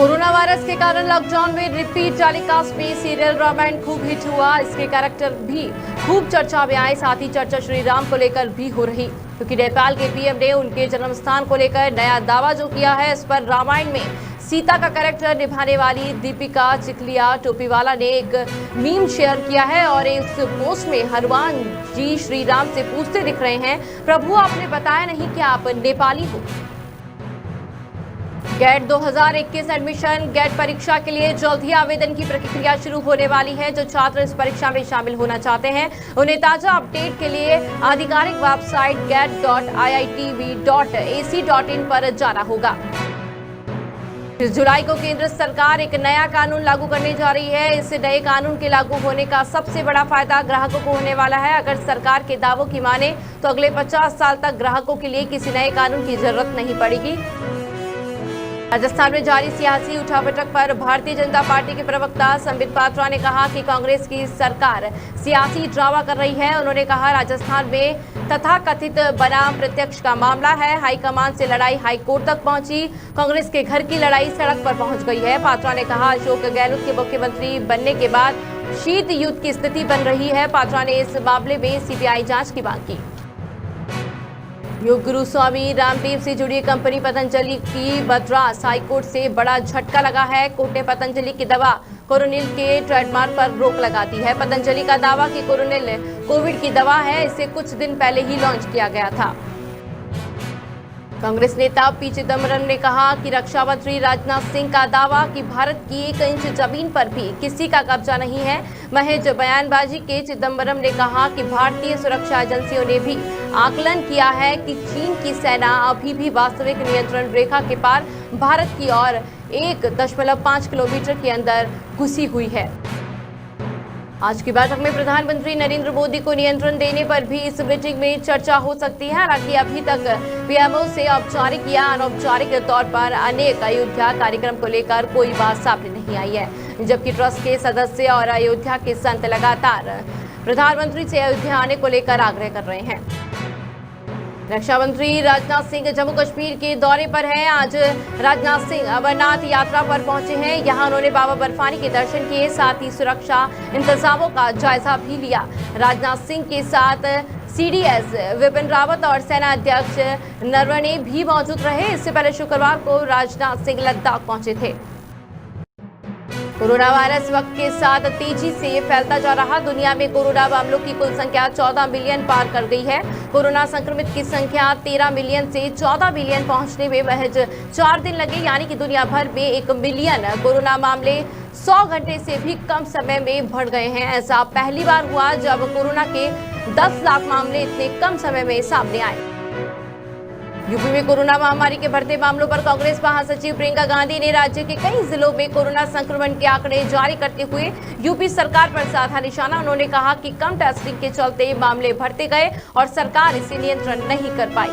Corona virus के कारण lockdown में रिपीट टेलीकास्ट में सीरियल रामायण खूब हिट हुआ। इसके कैरेक्टर भी खूब चर्चा में आए। साथ ही चर्चा श्री राम को लेकर भी हो रही, क्योंकि नेपाल के पीएम ने उनके जन्म स्थान को लेकर नया दावा जो किया है, इस पर रामायण में सीता का कैरेक्टर निभाने वाली दीपिका चिखलिया टोपीवाला ने एक मीम शेयर किया है और इस पोस्ट में हनुमान जी श्री राम से पूछते दिख रहे हैं, प्रभु आपने बताया नहीं कि आप नेपाली हो। गेट 2021 एडमिशन गेट परीक्षा के लिए जल्द ही आवेदन की प्रक्रिया शुरू होने वाली है। जो छात्र इस परीक्षा में शामिल होना चाहते हैं, उन्हें ताजा अपडेट के लिए आधिकारिक वेबसाइट get.iitv.ac.in पर जाना होगा। 30 जुलाई को केंद्र सरकार एक नया कानून लागू करने जा रही है। इस नए कानून के लागू होने का सबसे बड़ा फायदा ग्राहकों को होने वाला है। अगर सरकार के दावों की माने तो अगले 50 साल तक ग्राहकों के लिए किसी नए कानून की जरूरत नहीं पड़ेगी। राजस्थान में जारी सियासी उठापटक पर भारतीय जनता पार्टी के प्रवक्ता संबित पात्रा ने कहा कि कांग्रेस की सरकार सियासी ड्रामा कर रही है। उन्होंने कहा, राजस्थान में तथाकथित बनाम प्रत्यक्ष का मामला है। हाईकमान से लड़ाई हाईकोर्ट तक पहुंची। कांग्रेस के घर की लड़ाई सड़क पर पहुंच गई है। पात्रा ने कहा, अशोक गहलोत के मुख्यमंत्री बनने के बाद शीत युद्ध की स्थिति बन रही है। पात्रा ने इस मामले में सीबीआई जांच की मांग की। योग गुरु स्वामी रामदेव से जुड़ी कंपनी पतंजलि की मद्रास हाईकोर्ट से बड़ा झटका लगा है। कोर्ट ने पतंजलि की दवा कोरोनिल के ट्रेडमार्क पर रोक लगा दी है। पतंजलि का दावा कि कोरोनिल कोविड की दवा है, इसे कुछ दिन पहले ही लॉन्च किया गया था। कांग्रेस नेता पी चिदम्बरम ने कहा कि रक्षा मंत्री राजनाथ सिंह का दावा कि भारत की 1 इंच जमीन पर भी किसी का कब्जा नहीं है, महज बयानबाजी के। चिदम्बरम ने कहा कि भारतीय सुरक्षा एजेंसियों ने भी आकलन किया है कि चीन की सेना अभी भी वास्तविक नियंत्रण रेखा के पार भारत की ओर 1.5 किलोमीटर के अंदर घुसी हुई है। आज की बैठक में प्रधानमंत्री नरेंद्र मोदी को नियंत्रण देने पर भी इस मीटिंग में चर्चा हो सकती है। हालांकि अभी तक पीएमओ से औपचारिक या अनौपचारिक तौर पर अनेक अयोध्या कार्यक्रम को लेकर कोई बात सामने नहीं आई है, जबकि ट्रस्ट के सदस्य और अयोध्या के संत लगातार प्रधानमंत्री से अयोध्या आने को लेकर आग्रह कर रहे हैं। रक्षा मंत्री राजनाथ सिंह जम्मू कश्मीर के दौरे पर हैं। आज राजनाथ सिंह अमरनाथ यात्रा पर पहुंचे हैं। यहां उन्होंने बाबा बर्फानी के दर्शन किए, साथ ही सुरक्षा इंतजामों का जायजा भी लिया। राजनाथ सिंह के साथ सीडीएस विपिन रावत और सेना अध्यक्ष नरवणे भी मौजूद रहे। इससे पहले शुक्रवार को राजनाथ सिंह लद्दाख पहुंचे थे। कोरोना वायरस वक्त के साथ तेजी से फैलता जा रहा। दुनिया में कोरोना मामलों की कुल संख्या 14 मिलियन पार कर गई है। कोरोना संक्रमित की संख्या 13 मिलियन से 14 मिलियन पहुंचने में महज 4 दिन लगे, यानी कि दुनिया भर में 1 मिलियन कोरोना मामले 100 घंटे से भी कम समय में बढ़ गए हैं। ऐसा पहली बार हुआ जब कोरोना के 10 लाख मामले इतने कम समय में सामने आए। यूपी में कोरोना महामारी के बढ़ते मामलों पर कांग्रेस महासचिव प्रियंका गांधी ने राज्य के कई जिलों में कोरोना संक्रमण के आंकड़े जारी करते हुए यूपी सरकार पर साधा निशाना। उन्होंने कहा कि कम टेस्टिंग के चलते मामले बढ़ते गए और सरकार इसे नियंत्रण नहीं कर पाई।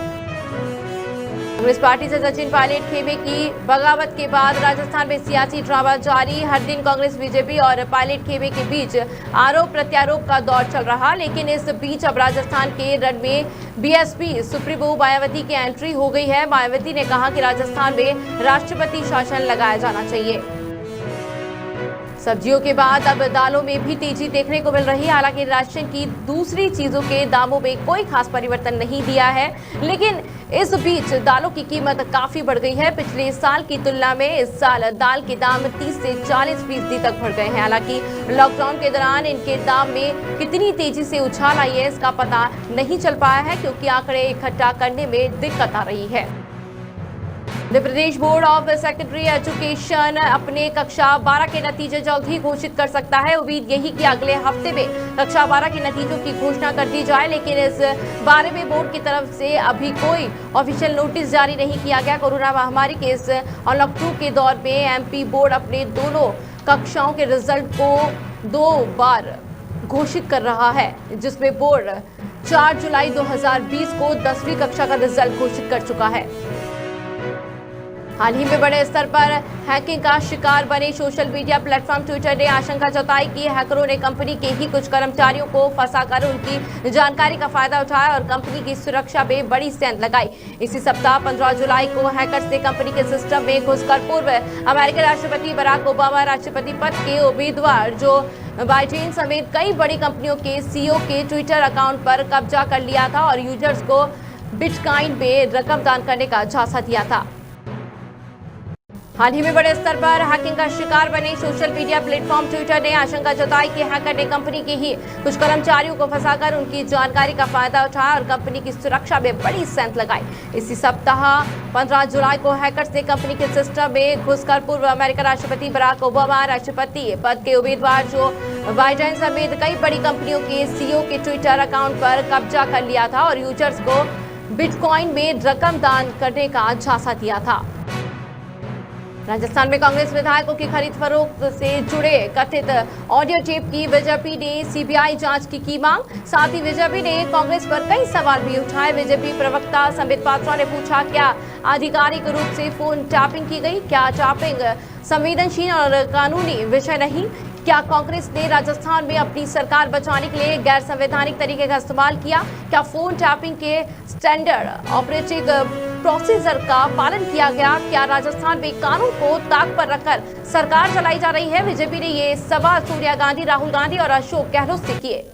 कांग्रेस पार्टी से सचिन पायलट खेमे की बगावत के बाद राजस्थान में सियासी ड्रामा जारी। हर दिन कांग्रेस बीजेपी और पायलट खेमे के बीच आरोप प्रत्यारोप का दौर चल रहा, लेकिन इस बीच अब राजस्थान के रण में बीएसपी सुप्रीमो मायावती की एंट्री हो गई है। मायावती ने कहा कि राजस्थान में राष्ट्रपति शासन लगाया जाना चाहिए। सब्जियों के बाद अब दालों में भी तेजी देखने को मिल रही है। हालांकि राशन की दूसरी चीजों के दामों में कोई खास परिवर्तन नहीं दिया है, लेकिन इस बीच दालों की कीमत काफी बढ़ गई है। पिछले साल की तुलना में इस साल दाल के दाम 30 से 40% तक बढ़ गए हैं। हालांकि लॉकडाउन के दौरान इनके दाम में कितनी तेजी से उछाल आई है, इसका पता नहीं चल पाया है, क्योंकि आंकड़े इकट्ठा करने में दिक्कत आ रही है। Madhya Pradesh board of secondary education अपने कक्षा 12 के नतीजे जल्द ही घोषित कर सकता है। उम्मीद यही कि अगले हफ्ते में कक्षा 12 के नतीजों की घोषणा कर दी जाए, लेकिन इस बारे में बोर्ड की तरफ से अभी कोई ऑफिशियल नोटिस जारी नहीं किया गया। कोरोना महामारी के इस अनलॉक 2 के दौर में एमपी बोर्ड अपने दोनों कक्षाओं के रिजल्ट को 2 बार घोषित कर रहा है, जिसमें बोर्ड 4 जुलाई 2020 को 10वीं कक्षा का रिजल्ट घोषित कर चुका है। हाल ही में बड़े स्तर पर हैकिंग का शिकार बने सोशल मीडिया प्लेटफॉर्म ट्विटर ने आशंका जताई कि हैकरों ने कंपनी के ही कुछ कर्मचारियों को फंसाकर उनकी जानकारी का फायदा उठाया और कंपनी की सुरक्षा में बड़ी सेंध लगाई। इसी सप्ताह 15 जुलाई को हैकर्स ने कंपनी के सिस्टम में घुसकर पूर्व अमेरिकी राष्ट्रपति बराक ओबामा राष्ट्रपति पद के उम्मीदवार जो बाइडेन समेत कई बड़ी कंपनियों के सीईओ के ट्विटर अकाउंट पर कब्जा कर लिया था और यूजर्स को बिटकॉइन में रकम दान करने का झांसा दिया था। हाल ही में बड़े स्तर पर हैकिंग का शिकार बने सोशल मीडिया प्लेटफॉर्म ट्विटर ने आशंका जताई कि हैकर ने कंपनी के ही कुछ कर्मचारियों को फंसाकर उनकी जानकारी का फायदा उठाया और कंपनी की सुरक्षा में बड़ी सेंध लगाई। इसी सप्ताह 15 जुलाई को हैकर्स ने कंपनी के सिस्टम में घुसकर पूर्व अमेरिकी राष्ट्रपति बराक ओबामा राष्ट्रपति पद के उम्मीदवार जो बाइडेन समेत कई बड़ी कंपनियों के सीईओ के ट्विटर अकाउंट पर कब्जा कर लिया था और यूजर्स को बिटकॉइन में रकम दान करने का झांसा दिया था। राजस्थान में कांग्रेस विधायकों की खरीद फरोख्त से जुड़े कथित ऑडियो टेप की बीजेपी ने सीबीआई जांच की मांग। साथ ही बीजेपी ने कांग्रेस पर कई सवाल भी उठाए। बीजेपी प्रवक्ता संबित पात्रा ने पूछा, क्या आधिकारिक रूप से फोन टैपिंग की गई? क्या टैपिंग संवेदनशील और कानूनी विषय नहीं? क्या कांग्रेस ने राजस्थान में अपनी सरकार बचाने के लिए गैर संवैधानिक तरीके का इस्तेमाल किया? क्या फोन टैपिंग के स्टैंडर्ड ऑपरेटिंग प्रोसीजर का पालन किया गया? क्या राजस्थान में कानून को ताक पर रखकर सरकार चलाई जा रही है? बीजेपी ने ये सवाल सोनिया गांधी, राहुल गांधी और अशोक गहलोत से किए।